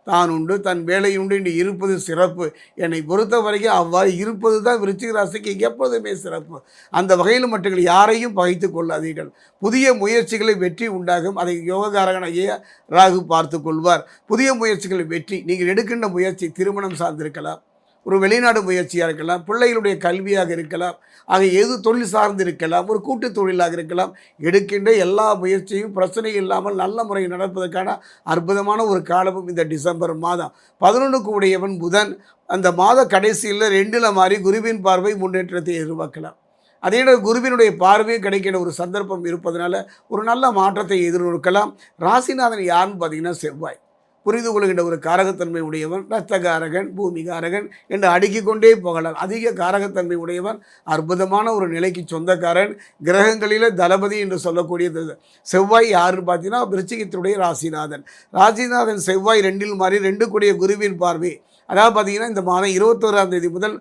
தான் உண்டு தன் வேலை உண்டு என்று இருப்பது சிறப்பு. என்னை பொறுத்த வரைக்கும் அவ்வாறு இருப்பது தான் விருச்சிக ராசிக்கு எப்பொழுதுமே சிறப்பு. அந்த வகையில் மற்றவர்கள் யாரையும் பகைத்து கொள்ளாதீர்கள். புதிய முயற்சிகளை வெற்றி உண்டாகும். அதை யோகக்காரகனாகிய ராகு பார்த்து கொள்வார். புதிய முயற்சிகள் வெற்றி. நீங்கள் எடுக்கின்ற முயற்சி திருமணம் சார்ந்திருக்கலாம், ஒரு வெளிநாடு முயற்சியாக இருக்கலாம், பிள்ளைகளுடைய கல்வியாக இருக்கலாம், ஆக எது தொழில் சார்ந்து இருக்கலாம், ஒரு கூட்டு தொழிலாக இருக்கலாம். எடுக்கின்ற எல்லா முயற்சியும் பிரச்சனை இல்லாமல் நல்ல முறையில் நடப்பதற்கான அற்புதமான ஒரு காலமும் இந்த டிசம்பர் மாதம். 11க்கு உடையவன் புதன். அந்த மாத கடைசியில் 2ல் மாறி குருவின் பார்வை முன்னேற்றத்தை எதிர்பார்க்கலாம். அதே நேரம் குருவினுடைய பார்வையும் கிடைக்கிற ஒரு சந்தர்ப்பம் இருப்பதனால ஒரு நல்ல மாற்றத்தை எதிர்நோக்கலாம். ராசிநாதன் யாருன்னு பார்த்தீங்கன்னா செவ்வாய். புரிந்து கொள்கின்ற ஒரு காரகத்தன்மை உடையவன், இரத்தகாரகன், பூமிகாரகன் என்று அடுக்கிக் கொண்டே போகலாம். அதிக காரகத்தன்மை உடையவன், அற்புதமான ஒரு நிலைக்கு சொந்தக்காரன். கிரகங்களில் தளபதி என்று சொல்லக்கூடிய செவ்வாய் யாருன்னு பார்த்தீங்கன்னா விருச்சிகத்தினுடைய ராசிநாதன். ராசிநாதன் செவ்வாய் 2ல் மாறி 2 கூடிய குருவின் பார்வை. அதாவது பார்த்தீங்கன்னா இந்த மாதம் 21ஆம் தேதி முதல்